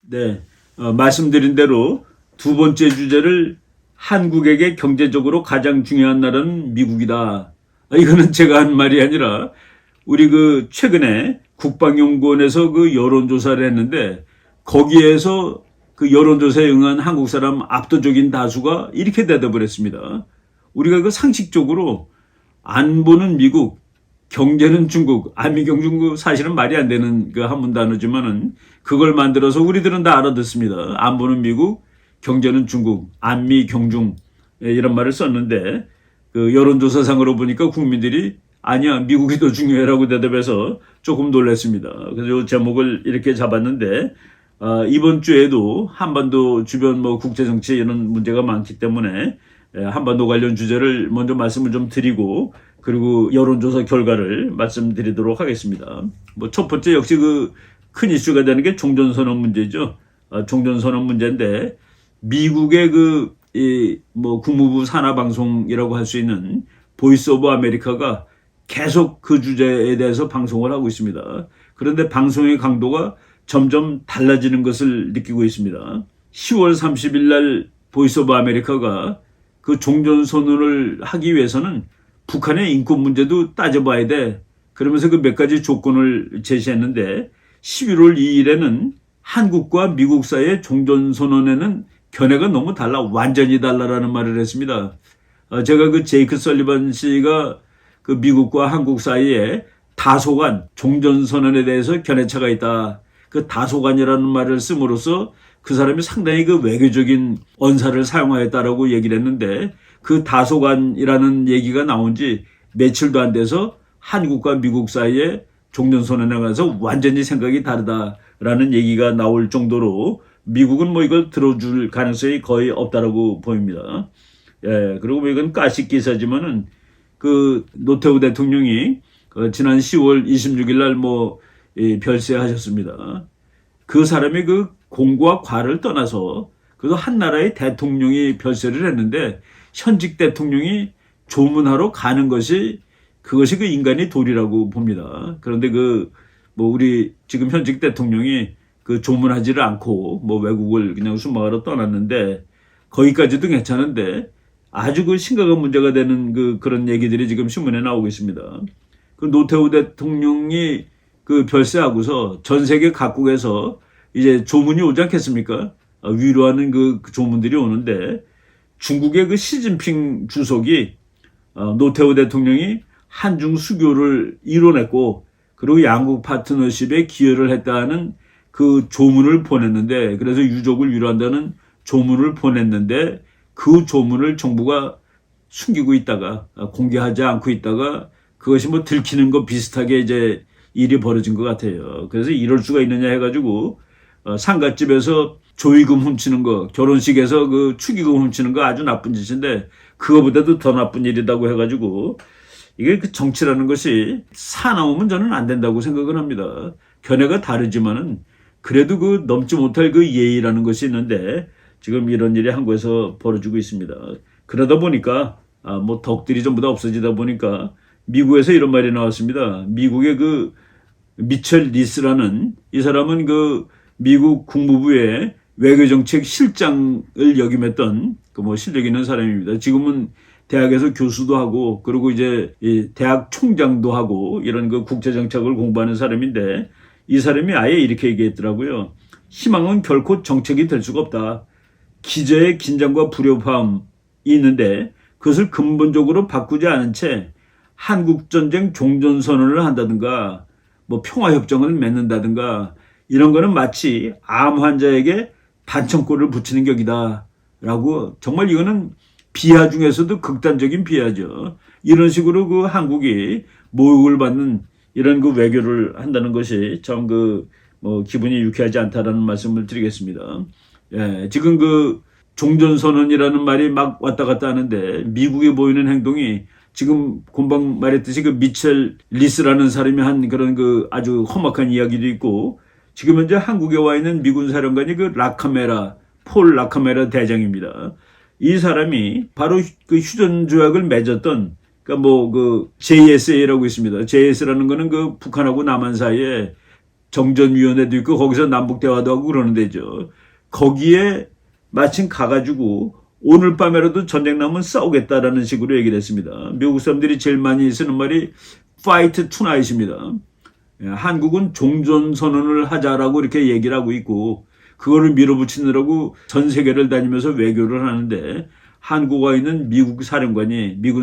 네, 말씀드린 대로 두 번째 주제를 한국에게 경제적으로 가장 중요한 나라는 미국이다. 이거는 제가 한 말이 아니라 우리 그 최근에 국방연구원에서 그 여론조사를 했는데 거기에서 그 여론조사에 응한 한국 사람 압도적인 다수가 이렇게 대답을 했습니다. 우리가 그 상식적으로 안보는 미국, 경제는 중국, 안미경중국 사실은 말이 안 되는 그 한문 단어지만은 그걸 만들어서 우리들은 다 알아듣습니다. 안보는 미국, 경제는 중국, 안미경중 이런 말을 썼는데 그 여론조사상으로 보니까 국민들이 아니야 미국이 더 중요해라고 대답해서 조금 놀랐습니다. 그래서 이 제목을 이렇게 잡았는데 이번 주에도 한반도 주변 뭐 국제정치 이런 문제가 많기 때문에 한반도 관련 주제를 먼저 말씀을 좀 드리고 그리고 여론조사 결과를 말씀드리도록 하겠습니다. 뭐 첫 번째 역시 그 큰 이슈가 되는 게 종전선언 문제죠. 종전선언 문제인데 미국의 뭐 국무부 산하방송이라고 할 수 있는 보이스 오브 아메리카가 계속 그 주제에 대해서 방송을 하고 있습니다. 그런데 방송의 강도가 점점 달라지는 것을 느끼고 있습니다. 10월 30일 날 보이스 오브 아메리카가 그 종전선언을 하기 위해서는 북한의 인권 문제도 따져봐야 돼. 그러면서 그 몇 가지 조건을 제시했는데 11월 2일에는 한국과 미국 사이의 종전선언에는 견해가 너무 달라. 완전히 달라라는 말을 했습니다. 제가 그 제이크 설리반 씨가 그 미국과 한국 사이에 다소간 종전선언에 대해서 견해차가 있다. 그 다소간이라는 말을 씀으로써 그 사람이 상당히 그 외교적인 언사를 사용하였다라고 얘기를 했는데 그 다소간이라는 얘기가 나온 지 며칠도 안 돼서 한국과 미국 사이에 종전선언에 관해서 완전히 생각이 다르다라는 얘기가 나올 정도로 미국은 뭐 이걸 들어줄 가능성이 거의 없다라고 보입니다. 예, 그리고 뭐 이건 가식 기사지만은 그 노태우 대통령이 지난 10월 26일 날 뭐 별세하셨습니다. 그 사람이 그 공과 과를 떠나서 그래도 한 나라의 대통령이 별세를 했는데 현직 대통령이 조문하러 가는 것이 그것이 그 인간의 도리라고 봅니다. 그런데 그 뭐 우리 지금 현직 대통령이 그 조문하지를 않고 뭐 외국을 그냥 순방하러 떠났는데 거기까지도 괜찮은데 아주 그 심각한 문제가 되는 그런 얘기들이 지금 신문에 나오고 있습니다. 그 노태우 대통령이 그 별세하고서 전 세계 각국에서 이제 조문이 오지 않겠습니까? 위로하는 그 조문들이 오는데 중국의 그 시진핑 주석이 노태우 대통령이 한중 수교를 이뤄냈고 그리고 양국 파트너십에 기여를 했다는 그 조문을 보냈는데 그래서 유족을 위로한다는 조문을 보냈는데 그 조문을 정부가 숨기고 있다가 공개하지 않고 있다가 그것이 뭐 들키는 거 비슷하게 이제 일이 벌어진 것 같아요. 그래서 이럴 수가 있느냐 해가지고 상갓집에서 조의금 훔치는 거, 결혼식에서 그 축의금 훔치는 거 아주 나쁜 짓인데 그거보다도 더 나쁜 일이라고 해가지고 이게 그 정치라는 것이 사나우면 저는 안 된다고 생각을 합니다. 견해가 다르지만은 그래도 그 넘지 못할 그 예의라는 것이 있는데 지금 이런 일이 한국에서 벌어지고 있습니다. 그러다 보니까 뭐 덕들이 전부 다 없어지다 보니까 미국에서 이런 말이 나왔습니다. 미국의 그 미첼 리스라는 이 사람은 그 미국 국무부의 외교정책 실장을 역임했던 그 뭐 실력 있는 사람입니다. 지금은 대학에서 교수도 하고 그리고 이제 이 대학 총장도 하고 이런 그 국제정책을 공부하는 사람인데 이 사람이 아예 이렇게 얘기했더라고요. 희망은 결코 정책이 될 수가 없다. 기저의 긴장과 불협화음이 있는데 그것을 근본적으로 바꾸지 않은 채 한국전쟁 종전선언을 한다든가 뭐 평화협정을 맺는다든가 이런 거는 마치 암 환자에게 단청골을 붙이는 격이다 라고 정말 이거는 비하 중에서도 극단적인 비하죠. 이런 식으로 그 한국이 모욕을 받는 이런 그 외교를 한다는 것이 참 그 뭐 기분이 유쾌하지 않다라는 말씀을 드리겠습니다. 예, 지금 그 종전선언이라는 말이 막 왔다 갔다 하는데 미국에 보이는 행동이 지금 금방 말했듯이 그 미첼 리스라는 사람이 한 그런 그 아주 험악한 이야기도 있고 지금 현재 한국에 와 있는 미군 사령관이 그 폴 라카메라 대장입니다. 이 사람이 바로 그 휴전 조약을 맺었던 그러니까 뭐 그 JSA라고 있습니다. JS라는 거는 그 북한하고 남한 사이에 정전위원회도 있고 거기서 남북대화도 하고 그러는 데죠. 거기에 마침 가가지고 오늘 밤에라도 전쟁 나면 싸우겠다라는 식으로 얘기를 했습니다. 미국 사람들이 제일 많이 쓰는 말이 fight tonight입니다. 한국은 종전선언을 하자라고 이렇게 얘기를 하고 있고 그거를 밀어붙이느라고 전 세계를 다니면서 외교를 하는데 한국에 있는 미군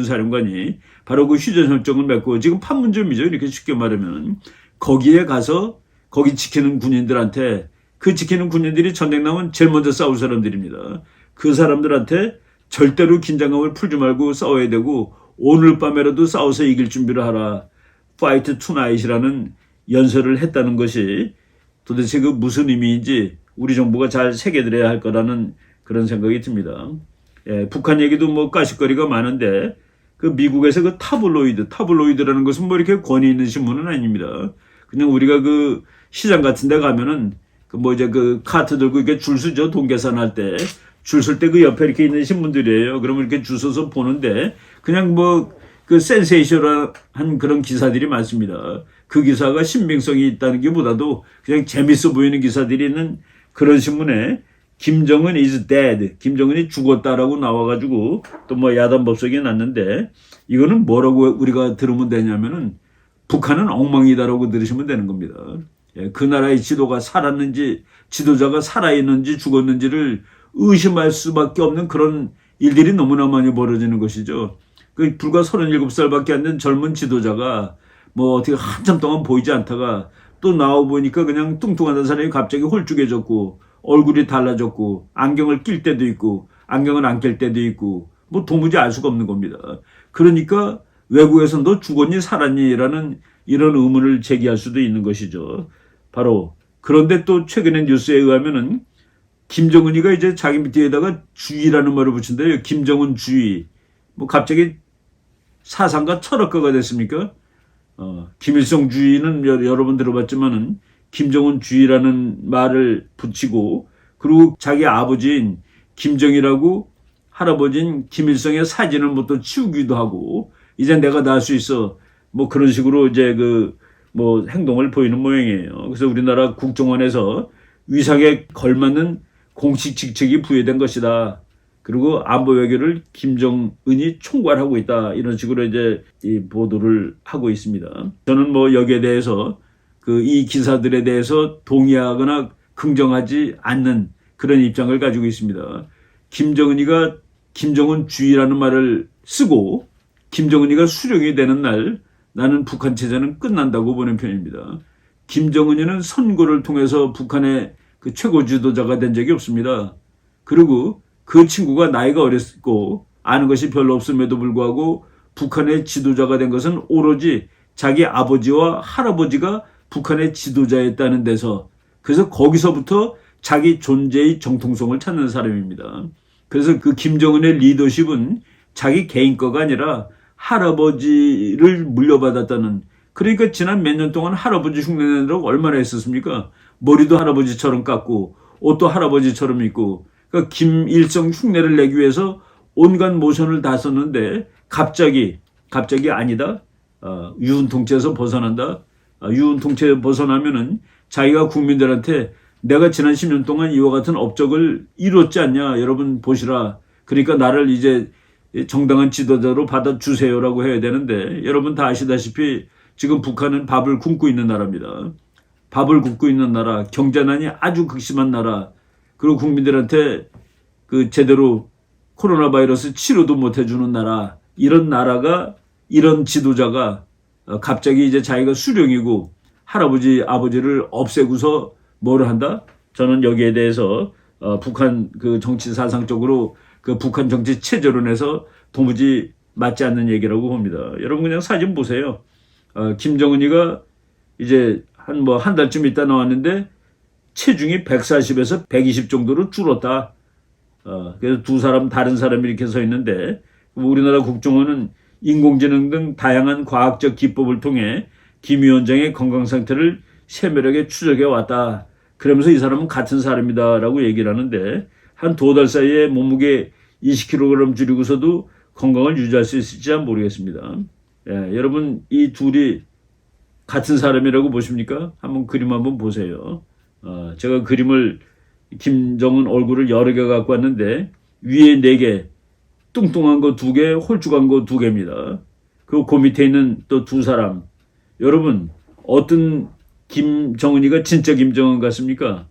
사령관이 바로 그 휴전협정을 맺고 지금 판문점이죠. 이렇게 쉽게 말하면 거기에 가서 거기 지키는 군인들한테 그 지키는 군인들이 전쟁 나면 제일 먼저 싸울 사람들입니다. 그 사람들한테 절대로 긴장감을 풀지 말고 싸워야 되고 오늘 밤에라도 싸워서 이길 준비를 하라. Fight tonight이라는 연설을 했다는 것이 도대체 그 무슨 의미인지 우리 정부가 잘 새겨들어야 할 거라는 그런 생각이 듭니다. 북한 얘기도 뭐 까십거리가 많은데 그 미국에서 그 타블로이드라는 것은 뭐 이렇게 권위 있는 신문은 아닙니다. 그냥 우리가 그 시장 같은 데 가면은 그 뭐 이제 그 카트 들고 이렇게 줄 서죠. 돈 계산할 때. 줄 설 때 그 옆에 이렇게 있는 신문들이에요. 그러면 이렇게 줄 서서 보는데 그냥 뭐 그 센세이션한 그런 기사들이 많습니다. 그 기사가 신빙성이 있다는 게 보다도 그냥 재밌어 보이는 기사들이 있는 그런 신문에 김정은 is dead. 김정은이 죽었다라고 나와가지고 또 뭐 야단법석이 났는데 이거는 뭐라고 우리가 들으면 되냐면은 북한은 엉망이다라고 들으시면 되는 겁니다. 그 나라의 지도자가 살아있는지 죽었는지를 의심할 수밖에 없는 그런 일들이 너무나 많이 벌어지는 것이죠. 그 불과 37살밖에 안 된 젊은 지도자가 뭐 어떻게 한참 동안 보이지 않다가 또 나와 보니까 그냥 뚱뚱하던 사람이 갑자기 홀쭉해졌고 얼굴이 달라졌고 안경을 낄 때도 있고 안경을 안 낄 때도 있고 뭐 도무지 알 수가 없는 겁니다. 그러니까 외국에서 너 죽었니 살았니? 이런 의문을 제기할 수도 있는 것이죠. 바로 그런데 또 최근의 뉴스에 의하면은 김정은이가 이제 자기 뒤에다가 주의라는 말을 붙인대요. 김정은 주의. 뭐 갑자기 사상가 철학가가 됐습니까? 김일성 주의는 여러분 들어봤지만은 김정은 주의라는 말을 붙이고 그리고 자기 아버지인 김정일하고 할아버지인 김일성의 사진을 뭐 또 치우기도 하고 이제 내가 날 수 있어 뭐 그런 식으로 이제 그 뭐 행동을 보이는 모양이에요. 그래서 우리나라 국정원에서 위상에 걸맞는 공식 직책이 부여된 것이다. 그리고 안보 외교를 김정은이 총괄하고 있다. 이런 식으로 이제 이 보도를 하고 있습니다. 저는 뭐 여기에 대해서 이 기사들에 대해서 동의하거나 긍정하지 않는 그런 입장을 가지고 있습니다. 김정은이가 김정은주의라는 말을 쓰고 김정은이가 수령이 되는 날 나는 북한 체제는 끝난다고 보는 편입니다. 김정은이는 선거를 통해서 북한의 그 최고 지도자가 된 적이 없습니다. 그리고 그 친구가 나이가 어렸고 아는 것이 별로 없음에도 불구하고 북한의 지도자가 된 것은 오로지 자기 아버지와 할아버지가 북한의 지도자였다는 데서 그래서 거기서부터 자기 존재의 정통성을 찾는 사람입니다. 그래서 그 김정은의 리더십은 자기 개인 거가 아니라 할아버지를 물려받았다는 그러니까 지난 몇 년 동안 할아버지 흉내내느라고 얼마나 했었습니까? 머리도 할아버지처럼 깎고 옷도 할아버지처럼 입고 그러니까 김일성 흉내를 내기 위해서 온갖 모션을 다 썼는데 갑자기 아니다. 유은 통치에서 벗어난다. 유은 통치에 벗어나면은 자기가 국민들한테 내가 지난 10년 동안 이와 같은 업적을 이뤘지 않냐. 여러분 보시라. 그러니까 나를 이제 정당한 지도자로 받아주세요라고 해야 되는데 여러분 다 아시다시피 지금 북한은 밥을 굶고 있는 나라입니다. 밥을 굶고 있는 나라, 경제난이 아주 극심한 나라, 그리고 국민들한테 그 제대로 코로나 바이러스 치료도 못 해주는 나라, 이런 나라가 이런 지도자가 갑자기 이제 자기가 수령이고 할아버지 아버지를 없애고서 뭐를 한다? 저는 여기에 대해서 북한 그 정치 사상적으로 그 북한 정치 체제론에서 도무지 맞지 않는 얘기라고 봅니다. 여러분 그냥 사진 보세요. 김정은이가 이제 한 달쯤 있다 나왔는데 체중이 140에서 120 정도로 줄었다. 그래서 다른 사람이 이렇게 서 있는데 우리나라 국정원은 인공지능 등 다양한 과학적 기법을 통해 김 위원장의 건강 상태를 세밀하게 추적해 왔다. 그러면서 이 사람은 같은 사람이다라고 얘기를 하는데 한 2달 사이에 몸무게 20kg 줄이고서도 건강을 유지할 수 있을지 모르겠습니다. 여러분 이 둘이 같은 사람이라고 보십니까? 한번 그림 한번 보세요. 제가 그림을 김정은 얼굴을 여러 개 갖고 왔는데 위에 4개, 뚱뚱한 거 2개, 홀쭉한 거 2개입니다. 그리고 그 밑에 있는 또 2사람. 여러분 어떤 김정은이가 진짜 김정은 같습니까?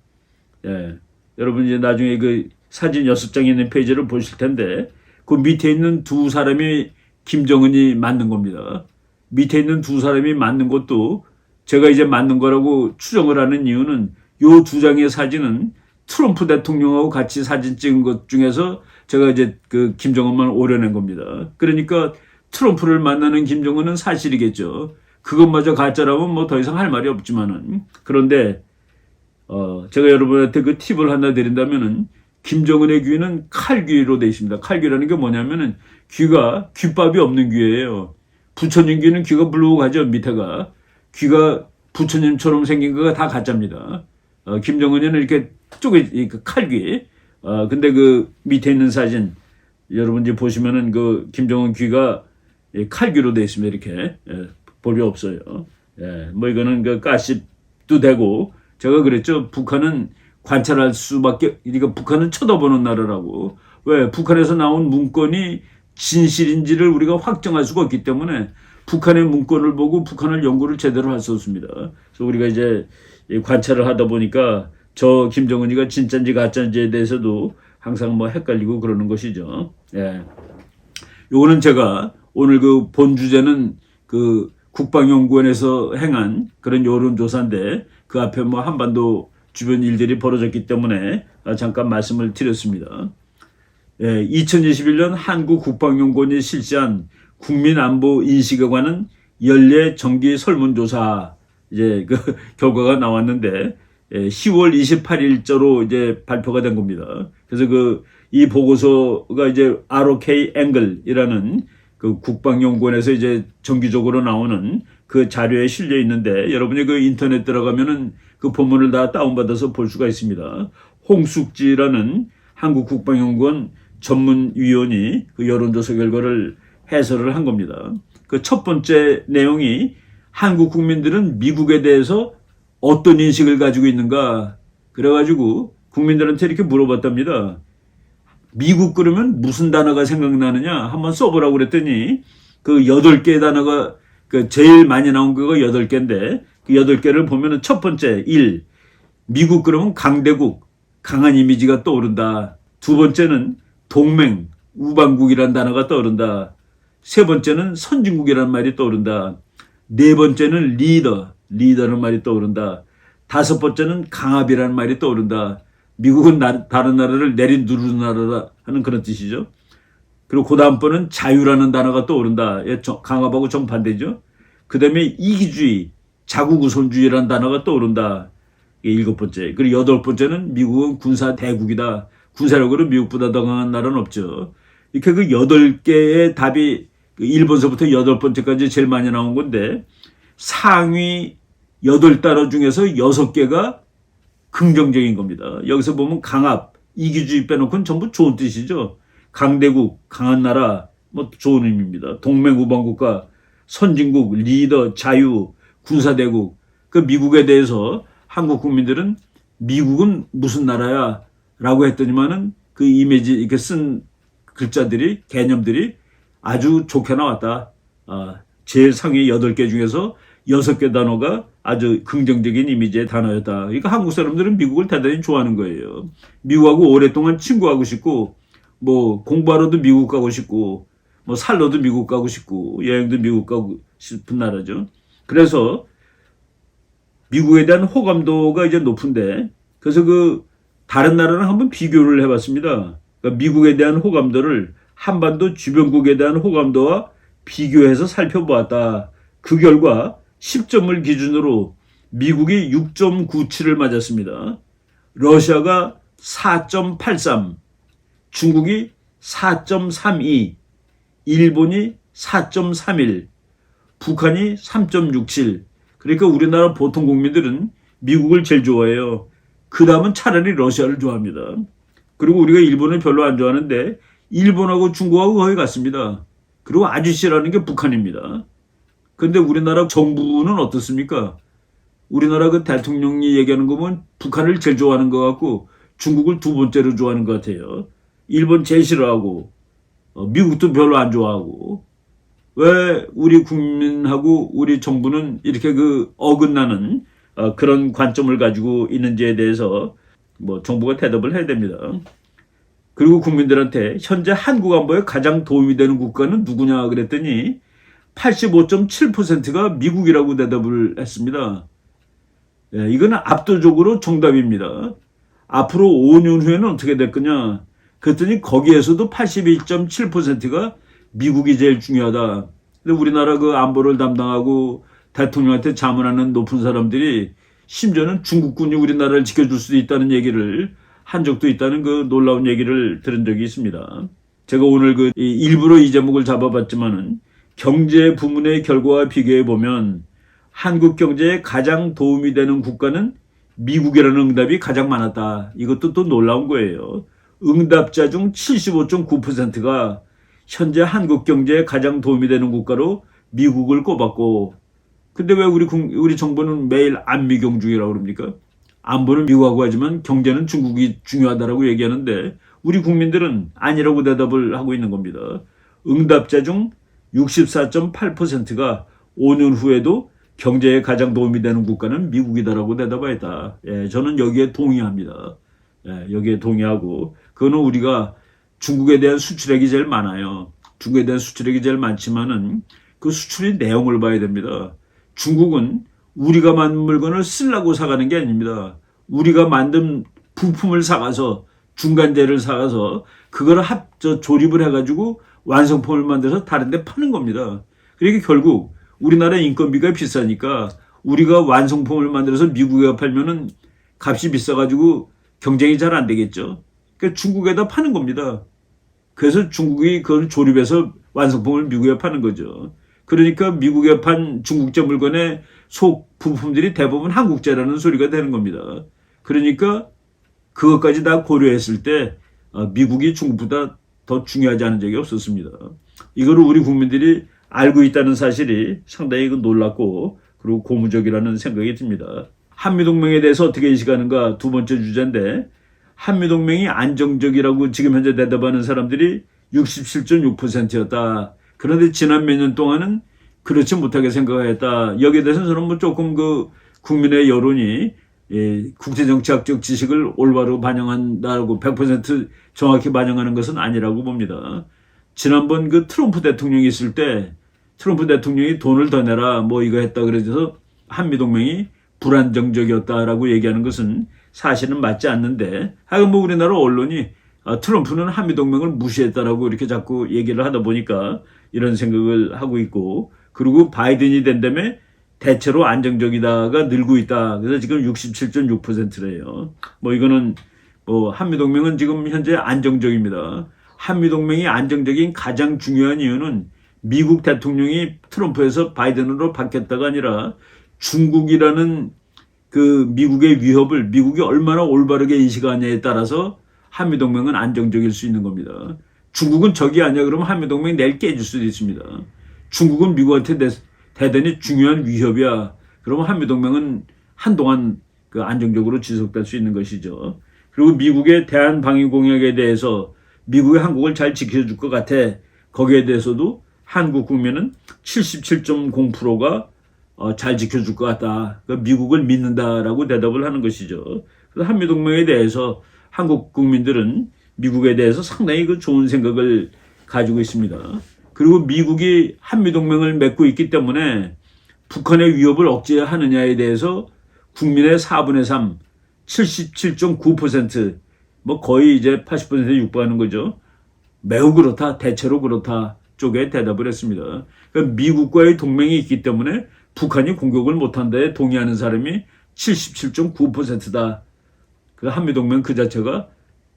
예. 여러분 이제 나중에 그 사진 6장 있는 페이지를 보실 텐데 그 밑에 있는 2사람이 김정은이 맞는 겁니다. 밑에 있는 2사람이 맞는 것도 제가 이제 맞는 거라고 추정을 하는 이유는 요 2장의 사진은 트럼프 대통령하고 같이 사진 찍은 것 중에서 제가 이제 그 김정은만 오려낸 겁니다. 그러니까 트럼프를 만나는 김정은은 사실이겠죠. 그것마저 가짜라면 뭐 더 이상 할 말이 없지만은. 그런데 제가 여러분한테 그 팁을 하나 드린다면은 김정은의 귀는 칼귀로 되어 있습니다. 칼귀라는 게 뭐냐면은 귀가 귓밥이 없는 귀예요. 부처님 귀는 귀가 물룩하죠. 밑에가 귀가 부처님처럼 생긴 거가 다 가짜입니다. 김정은이는 이렇게 쪼개 칼귀. 근데 그 밑에 있는 사진 여러분 이제 보시면은 그 김정은 귀가 칼귀로 되어 있습니다. 이렇게 볼이 없어요. 뭐 이거는 그 가십도 되고 제가 그랬죠. 북한은 관찰할 수밖에, 그러니까 북한은 쳐다보는 나라라고. 왜? 북한에서 나온 문건이 진실인지를 우리가 확정할 수가 없기 때문에 북한의 문건을 보고 북한을 연구를 제대로 할 수 없습니다. 그래서 우리가 이제 관찰을 하다 보니까 저 김정은이가 진짜인지 가짜인지에 대해서도 항상 뭐 헷갈리고 그러는 것이죠. 요거는 제가 오늘 그 본 주제는 그 국방연구원에서 행한 그런 여론조사인데 그 앞에 뭐 한반도 주변 일들이 벌어졌기 때문에 잠깐 말씀을 드렸습니다. 2021년 한국국방연구원이 실시한 국민안보 인식에 관한 연례 정기 설문조사 이제 그 결과가 나왔는데 10월 28일자로 이제 발표가 된 겁니다. 그래서 이 보고서가 이제 ROK 앵글이라는 그 국방연구원에서 이제 정기적으로 나오는 그 자료에 실려 있는데 여러분이 그 인터넷 들어가면은 그 본문을 다 다운받아서 볼 수가 있습니다. 홍숙지라는 한국국방연구원 전문위원이 그 여론조사 결과를 해설을 한 겁니다. 그 첫 번째 내용이 한국 국민들은 미국에 대해서 어떤 인식을 가지고 있는가 그래가지고 국민들한테 이렇게 물어봤답니다. 미국 그러면 무슨 단어가 생각나느냐 한번 써보라고 그랬더니 그 8개의 단어가 그 제일 많이 나온 거가 8개인데 그 8개를 보면은 첫 번째 1. 미국 그러면 강대국, 강한 이미지가 떠오른다. 두 번째는 동맹, 우방국이라는 단어가 떠오른다. 세 번째는 선진국이라는 말이 떠오른다. 네 번째는 리더라는 말이 떠오른다. 다섯 번째는 강압이라는 말이 떠오른다. 미국은 다른 나라를 내리누르는 나라라 하는 그런 뜻이죠. 그리고 그 다음 번은 자유라는 단어가 떠오른다. 강압하고 정반대죠. 그 다음에 이기주의, 자국우선주의라는 단어가 떠오른다. 이게 7번째. 그리고 8번째는 미국은 군사 대국이다. 군사력으로 미국보다 더 강한 나라는 없죠. 이렇게 그 8개의 답이 1번서부터 8번째까지 제일 많이 나온 건데 상위 8단어 중에서 6개가 긍정적인 겁니다. 여기서 보면 강압, 이기주의 빼놓고는 전부 좋은 뜻이죠. 강대국, 강한 나라, 뭐 좋은 의미입니다. 동맹 우방국가, 선진국, 리더, 자유, 군사대국. 그 미국에 대해서 한국 국민들은 미국은 무슨 나라야? 라고 했더니만은 그 이미지, 이렇게 쓴 글자들이, 개념들이 아주 좋게 나왔다. 제일 상위 8개 중에서 6개 단어가 아주 긍정적인 이미지의 단어였다. 그러니까 한국 사람들은 미국을 대단히 좋아하는 거예요. 미국하고 오랫동안 친구하고 싶고, 뭐 공부하러도 미국 가고 싶고, 뭐 살러도 미국 가고 싶고, 여행도 미국 가고 싶은 나라죠. 그래서 미국에 대한 호감도가 이제 높은데, 그래서 그 다른 나라랑 한번 비교를 해봤습니다. 그러니까 미국에 대한 호감도를 한반도 주변국에 대한 호감도와 비교해서 살펴보았다. 그 결과 10점을 기준으로 미국이 6.97을 맞았습니다. 러시아가 4.83, 중국이 4.32, 일본이 4.31, 북한이 3.67. 그러니까 우리나라 보통 국민들은 미국을 제일 좋아해요. 그 다음은 차라리 러시아를 좋아합니다. 그리고 우리가 일본을 별로 안 좋아하는데 일본하고 중국하고 거의 같습니다. 그리고 아주 싫어하는 게 북한입니다. 근데 우리나라 정부는 어떻습니까? 우리나라 그 대통령이 얘기하는 거 보면 북한을 제일 좋아하는 것 같고 중국을 두 번째로 좋아하는 것 같아요. 일본 제일 싫어하고 미국도 별로 안 좋아하고 왜 우리 국민하고 우리 정부는 이렇게 그 어긋나는 그런 관점을 가지고 있는지에 대해서 뭐 정부가 대답을 해야 됩니다. 그리고 국민들한테 현재 한국 안보에 가장 도움이 되는 국가는 누구냐 그랬더니 85.7%가 미국이라고 대답을 했습니다. 예, 이거는 압도적으로 정답입니다. 앞으로 5년 후에는 어떻게 될 거냐? 그랬더니 거기에서도 82.7%가 미국이 제일 중요하다. 근데 우리나라 그 안보를 담당하고 대통령한테 자문하는 높은 사람들이 심지어는 중국군이 우리나라를 지켜줄 수도 있다는 얘기를 한 적도 있다는 그 놀라운 얘기를 들은 적이 있습니다. 제가 오늘 그 일부러 이 제목을 잡아봤지만은 경제 부문의 결과와 비교해 보면 한국 경제에 가장 도움이 되는 국가는 미국이라는 응답이 가장 많았다. 이것도 또 놀라운 거예요. 응답자 중 75.9%가 현재 한국 경제에 가장 도움이 되는 국가로 미국을 꼽았고, 근데 왜 우리 정부는 매일 안미경중이라고 그럽니까? 안보는 미국하고 하지만 경제는 중국이 중요하다라고 얘기하는데 우리 국민들은 아니라고 대답을 하고 있는 겁니다. 응답자 중 64.8%가 5년 후에도 경제에 가장 도움이 되는 국가는 미국이다라고 대답하였다. 예, 저는 여기에 동의합니다. 예, 여기에 동의하고 그거는 우리가 중국에 대한 수출액이 제일 많아요. 중국에 대한 수출액이 제일 많지만은 그 수출의 내용을 봐야 됩니다. 중국은 우리가 만든 물건을 쓰려고 사가는 게 아닙니다. 우리가 만든 부품을 사가서 중간재를 사가서 그걸 조립을 해가지고 완성품을 만들어서 다른 데 파는 겁니다. 그러니까 결국 우리나라 인건비가 비싸니까 우리가 완성품을 만들어서 미국에 팔면은 값이 비싸가지고 경쟁이 잘 안 되겠죠. 그러니까 중국에다 파는 겁니다. 그래서 중국이 그걸 조립해서 완성품을 미국에 파는 거죠. 그러니까 미국에 판 중국제 물건의 속 부품들이 대부분 한국제라는 소리가 되는 겁니다. 그러니까 그것까지 다 고려했을 때 미국이 중국보다 더 중요하지 않은 적이 없었습니다. 이거를 우리 국민들이 알고 있다는 사실이 상당히 놀랍고 그리고 고무적이라는 생각이 듭니다. 한미동맹에 대해서 어떻게 인식하는가 두 번째 주제인데 한미동맹이 안정적이라고 지금 현재 대답하는 사람들이 67.6%였다. 그런데 지난 몇 년 동안은 그렇지 못하게 생각했다. 여기에 대해서는 저는 뭐 조금 그 국민의 여론이 국제정치학적 지식을 올바로 반영한다고 100% 정확히 반영하는 것은 아니라고 봅니다. 지난번 그 트럼프 대통령이 있을 때 트럼프 대통령이 돈을 더 내라 뭐 이거 했다 그래서 한미동맹이 불안정적이었다라고 얘기하는 것은 사실은 맞지 않는데 하여간 뭐 우리나라 언론이 트럼프는 한미동맹을 무시했다라고 이렇게 자꾸 얘기를 하다 보니까 이런 생각을 하고 있고 그리고 바이든이 된 다음에 대체로 안정적이다가 늘고 있다. 그래서 지금 67.6%래요. 뭐 이거는 뭐 한미동맹은 지금 현재 안정적입니다. 한미동맹이 안정적인 가장 중요한 이유는 미국 대통령이 트럼프에서 바이든으로 바뀌었다가 아니라 중국이라는 그 미국의 위협을 미국이 얼마나 올바르게 인식하냐에 따라서 한미동맹은 안정적일 수 있는 겁니다. 중국은 적이 아니야 그러면 한미동맹이 내일 깨질 수도 있습니다. 중국은 미국한테 대단히 중요한 위협이야. 그러면 한미동맹은 한동안 그 안정적으로 지속될 수 있는 것이죠. 그리고 미국의 대한방위공약에 대해서 미국이 한국을 잘 지켜줄 것 같아. 거기에 대해서도 한국 국민은 77.0%가 잘 지켜줄 것 같다. 그러니까 미국을 믿는다라고 대답을 하는 것이죠. 그래서 한미동맹에 대해서 한국 국민들은 미국에 대해서 상당히 그 좋은 생각을 가지고 있습니다. 그리고 미국이 한미동맹을 맺고 있기 때문에 북한의 위협을 억제하느냐에 대해서 국민의 4분의 3, 77.9%, 뭐 거의 이제 80%에 육박하는 거죠. 매우 그렇다, 대체로 그렇다 쪽에 대답을 했습니다. 그러니까 미국과의 동맹이 있기 때문에 북한이 공격을 못한다에 동의하는 사람이 77.9%다. 그 한미동맹 그 자체가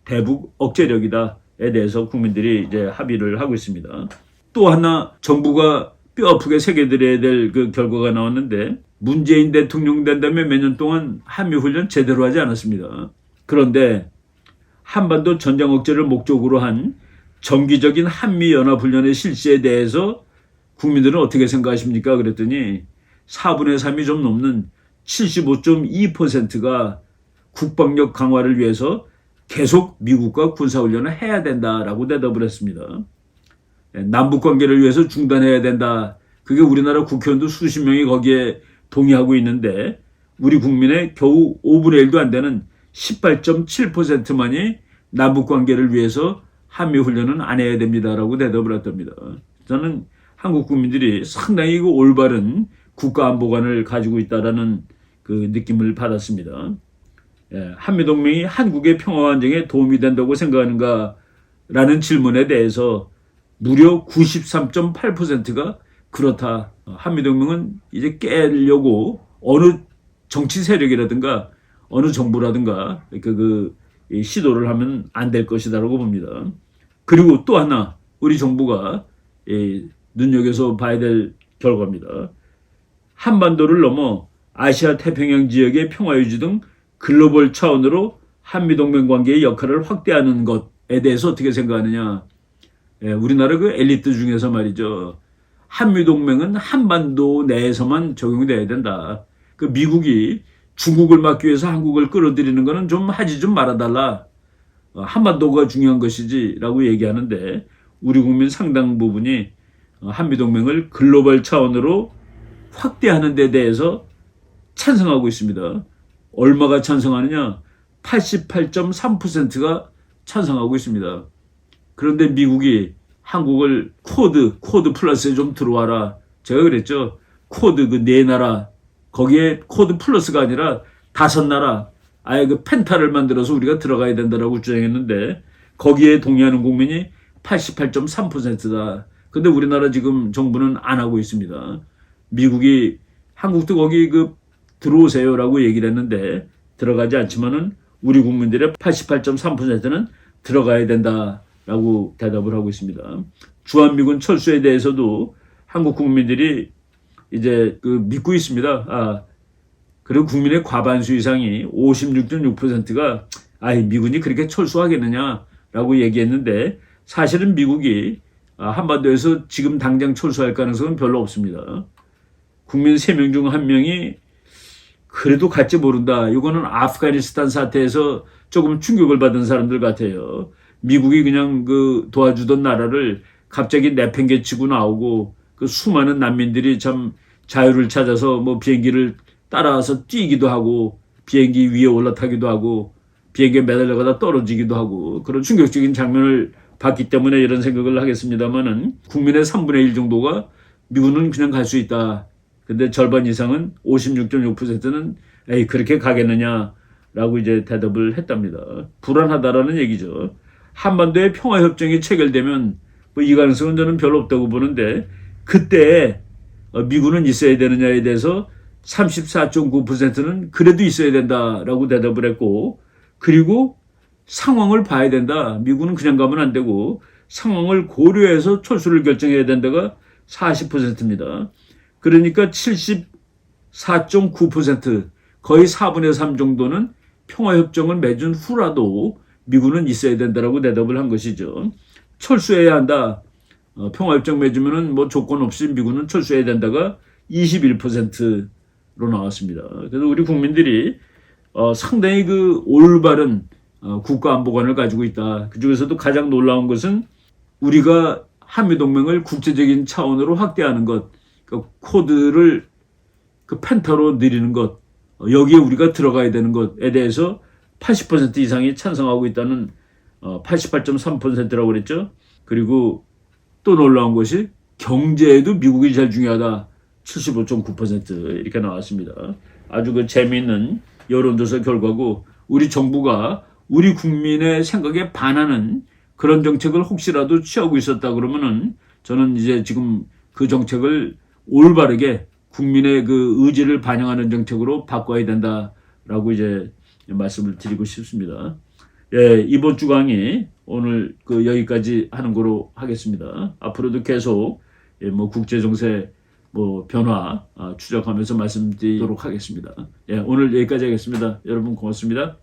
대북 억제력이다에 대해서 국민들이 이제 합의를 하고 있습니다. 또 하나 정부가 뼈아프게 새겨드려야 될 그 결과가 나왔는데 문재인 대통령 된 다음에 몇 년 동안 한미훈련 제대로 하지 않았습니다. 그런데 한반도 전장 억제를 목적으로 한 정기적인 한미연합훈련의 실시에 대해서 국민들은 어떻게 생각하십니까? 그랬더니 4분의 3이 좀 넘는 75.2%가 국방력 강화를 위해서 계속 미국과 군사훈련을 해야 된다라고 대답을 했습니다. 남북관계를 위해서 중단해야 된다. 그게 우리나라 국회의원도 수십 명이 거기에 동의하고 있는데 우리 국민의 겨우 5분의 1도 안 되는 18.7%만이 남북관계를 위해서 한미훈련은 안 해야 됩니다라고 대답을 했답니다. 저는 한국 국민들이 상당히 그 올바른 국가안보관을 가지고 있다라는 그 느낌을 받았습니다. 한미동맹이 한국의 평화와 안정에 도움이 된다고 생각하는가 라는 질문에 대해서 무려 93.8%가 그렇다. 한미동맹은 이제 깨려고 어느 정치 세력이라든가 어느 정부라든가 그 시도를 하면 안 될 것이다라고 봅니다. 그리고 또 하나 우리 정부가 눈여겨서 봐야 될 결과입니다. 한반도를 넘어 아시아 태평양 지역의 평화 유지 등 글로벌 차원으로 한미동맹 관계의 역할을 확대하는 것에 대해서 어떻게 생각하느냐. 우리나라 그 엘리트 중에서 말이죠. 한미동맹은 한반도 내에서만 적용돼야 된다. 그 미국이 중국을 막기 위해서 한국을 끌어들이는 거는 좀 하지 좀 말아달라. 한반도가 중요한 것이지 라고 얘기하는데 우리 국민 상당 부분이 한미동맹을 글로벌 차원으로 확대하는 데 대해서 찬성하고 있습니다. 얼마가 찬성하느냐? 88.3%가 찬성하고 있습니다. 그런데 미국이 한국을 쿼드 플러스에 좀 들어와라. 제가 그랬죠. 쿼드 그 네 나라 거기에 쿼드 플러스가 아니라 5나라 아예 그 펜타를 만들어서 우리가 들어가야 된다라고 주장했는데 거기에 동의하는 국민이 88.3%다. 근데 우리나라 지금 정부는 안 하고 있습니다. 미국이 한국도 거기 그 들어오세요라고 얘기를 했는데 들어가지 않지만은 우리 국민들의 88.3%는 들어가야 된다라고 대답을 하고 있습니다. 주한미군 철수에 대해서도 한국 국민들이 이제 그 믿고 있습니다. 그리고 국민의 과반수 이상이 56.6%가 미군이 그렇게 철수하겠느냐라고 얘기했는데 사실은 미국이 한반도에서 지금 당장 철수할 가능성은 별로 없습니다. 국민 3명 중 1명이 그래도 갈지 모른다. 이거는 아프가니스탄 사태에서 조금 충격을 받은 사람들 같아요. 미국이 그냥 그 도와주던 나라를 갑자기 내팽개치고 나오고 그 수많은 난민들이 참 자유를 찾아서 뭐 비행기를 따라와서 뛰기도 하고 비행기 위에 올라타기도 하고 비행기에 매달려가다 떨어지기도 하고 그런 충격적인 장면을 봤기 때문에 이런 생각을 하겠습니다만은 국민의 3분의 1 정도가 미국은 그냥 갈 수 있다. 근데 절반 이상은 56.6%는 그렇게 가겠느냐라고 이제 대답을 했답니다. 불안하다라는 얘기죠. 한반도의 평화협정이 체결되면 뭐 이 가능성은 저는 별로 없다고 보는데 그때 미군은 있어야 되느냐에 대해서 34.9%는 그래도 있어야 된다라고 대답을 했고 그리고 상황을 봐야 된다. 미군은 그냥 가면 안 되고 상황을 고려해서 철수를 결정해야 된다가 40%입니다. 그러니까 74.9% 거의 4분의 3 정도는 평화협정을 맺은 후라도 미군은 있어야 된다라고 대답을 한 것이죠. 철수해야 한다. 평화협정 맺으면은 뭐 조건 없이 미군은 철수해야 된다가 21%로 나왔습니다. 그래서 우리 국민들이 상당히 그 올바른 국가안보관을 가지고 있다. 그중에서도 가장 놀라운 것은 우리가 한미동맹을 국제적인 차원으로 확대하는 것, 그 코드를 그 펜타로 늘리는 것, 여기에 우리가 들어가야 되는 것에 대해서 80% 이상이 찬성하고 있다는 88.3%라고 그랬죠. 그리고 또 놀라운 것이 경제에도 미국이 제일 중요하다. 75.9% 이렇게 나왔습니다. 아주 그 재미있는 여론조사 결과고 우리 정부가 우리 국민의 생각에 반하는 그런 정책을 혹시라도 취하고 있었다 그러면은 저는 이제 지금 그 정책을 올바르게 국민의 그 의지를 반영하는 정책으로 바꿔야 된다라고 이제 말씀을 드리고 싶습니다. 이번 주 강의 오늘 그 여기까지 하는 거로 하겠습니다. 앞으로도 계속 뭐 국제 정세 뭐 변화 추적하면서 말씀드리도록 하겠습니다. 오늘 여기까지 하겠습니다. 여러분 고맙습니다.